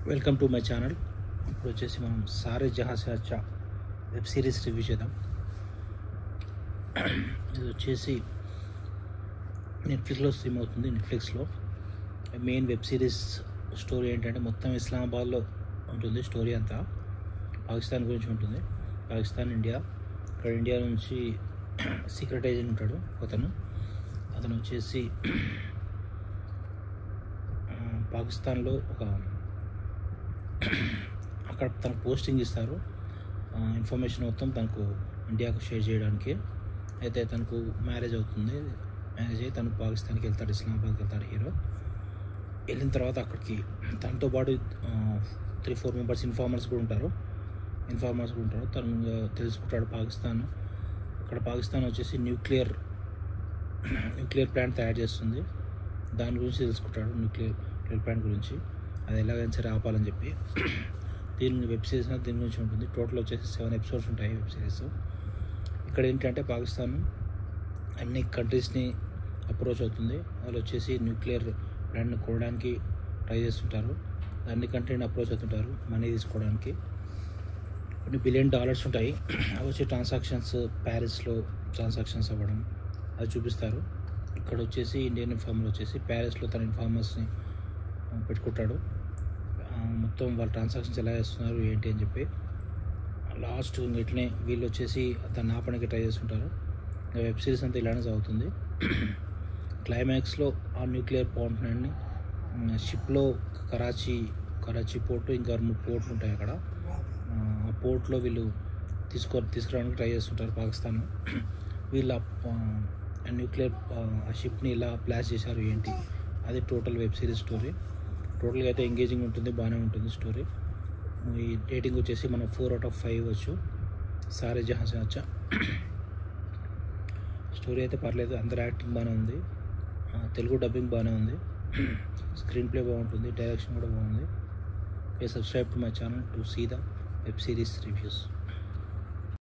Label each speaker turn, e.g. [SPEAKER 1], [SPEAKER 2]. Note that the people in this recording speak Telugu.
[SPEAKER 1] Welcome to my channel. ఇప్పుడు వచ్చేసి మనం సారే జహాं से अच्छा వెబ్ సిరీస్ రివ్యూ చేద్దాం. ఇది వచ్చేసి నెట్ఫ్లిక్స్లో స్ట్రీమ్ అవుతుంది. నెట్ఫ్లిక్స్లో మెయిన్ వెబ్ సిరీస్ స్టోరీ ఏంటంటే మొత్తం ఇస్లామాబాద్లో ఉంటుంది. స్టోరీ అంతా పాకిస్తాన్ గురించి ఉంటుంది. పాకిస్తాన్, ఇండియా. ఇక్కడ ఇండియా నుంచి సీక్రెట్ ఏజెంట్ ఉంటాడు అతను వచ్చేసి పాకిస్తాన్లో అక్కడ తనకు పోస్టింగ్ ఇస్తారు. ఇన్ఫర్మేషన్ మొత్తం తనకు ఇండియాకు షేర్ చేయడానికి. అయితే తనకు మ్యారేజ్ అవుతుంది. మ్యారేజ్ అయ్యి తను పాకిస్తాన్కి వెళ్తాడు, ఇస్లామాబాద్కి వెళ్తాడు హీరో. వెళ్ళిన తర్వాత అక్కడికి తనతో పాటు 3-4 మెంబర్స్ ఇన్ఫార్మర్స్ కూడా ఉంటారు. తను తెలుసుకుంటాడు అక్కడ పాకిస్తాన్ వచ్చేసి న్యూక్లియర్ ప్లాంట్ తయారు చేస్తుంది. దాని గురించి తెలుసుకుంటాడు, న్యూక్లియర్ ప్లాంట్ గురించి. అది ఎలాగైనా సరే ఆపాలని చెప్పి. దీని వెబ్ సిరీస్ దీని గురించి ఉంటుంది. టోటల్ వచ్చేసి 7 ఎపిసోడ్స్ ఉంటాయి వెబ్ సిరీస్. ఇక్కడ ఏంటంటే పాకిస్తాన్ అన్ని కంట్రీస్ని అప్రోచ్ అవుతుంది. వాళ్ళు వచ్చేసి న్యూక్లియర్ ప్లాంట్ని కొనడానికి ట్రై చేస్తుంటారు. అన్ని కంట్రీని అప్రోచ్ అవుతుంటారు మనీ తీసుకోవడానికి. కొన్ని $1 బిలియన్ ఉంటాయి. అవి వచ్చి ట్రాన్సాక్షన్స్, ప్యారిస్లో ట్రాన్సాక్షన్స్ అవ్వడం అది చూపిస్తారు. ఇక్కడ వచ్చేసి ఇండియన్ ఇన్ఫార్మర్ వచ్చేసి ప్యారిస్లో తన ఇన్ఫార్మర్స్ని పెట్టుకుంటాడు. మొత్తం వాళ్ళ ట్రాన్సాక్షన్స్ ఎలా చేస్తున్నారు ఏంటి అని చెప్పి. లాస్ట్ ఇట్లనే వీళ్ళు వచ్చేసి దాన్ని ఆపడానికి ట్రై చేస్తుంటారు. వెబ్ సిరీస్ అంతా ఇలానే సాగుతుంది. క్లైమాక్స్లో ఆ న్యూక్లియర్ ప్లాంట్ని షిప్లో కరాచీ పోర్టు, ఇంకా 3 పోర్ట్లు ఉంటాయి అక్కడ. ఆ పోర్ట్లో వీళ్ళు తీసుకురావడానికి ట్రై చేస్తుంటారు పాకిస్తాన్. వీళ్ళు న్యూక్లియర్ ఆ షిప్ని ఇలా బ్లాస్ట్ చేశారు ఏంటి, అది టోటల్ వెబ్ సిరీస్ స్టోరీ. టోటల్గా అయితే ఎంగేజింగ్ ఉంటుంది, బాగానే ఉంటుంది స్టోరీ. ఈ రేటింగ్ వచ్చేసి మనం 4 out of 5 ఇవ్వచ్చు. సారే జహాं से अच्छा. స్టోరీ అయితే పర్లేదు, అందరు యాక్టింగ్ బాగానే ఉంది. తెలుగు డబ్బింగ్ బాగానే ఉంది. స్క్రీన్ ప్లే బాగుంటుంది, డైరెక్షన్ కూడా బాగుంది. Please subscribe to my channel to see the web series reviews.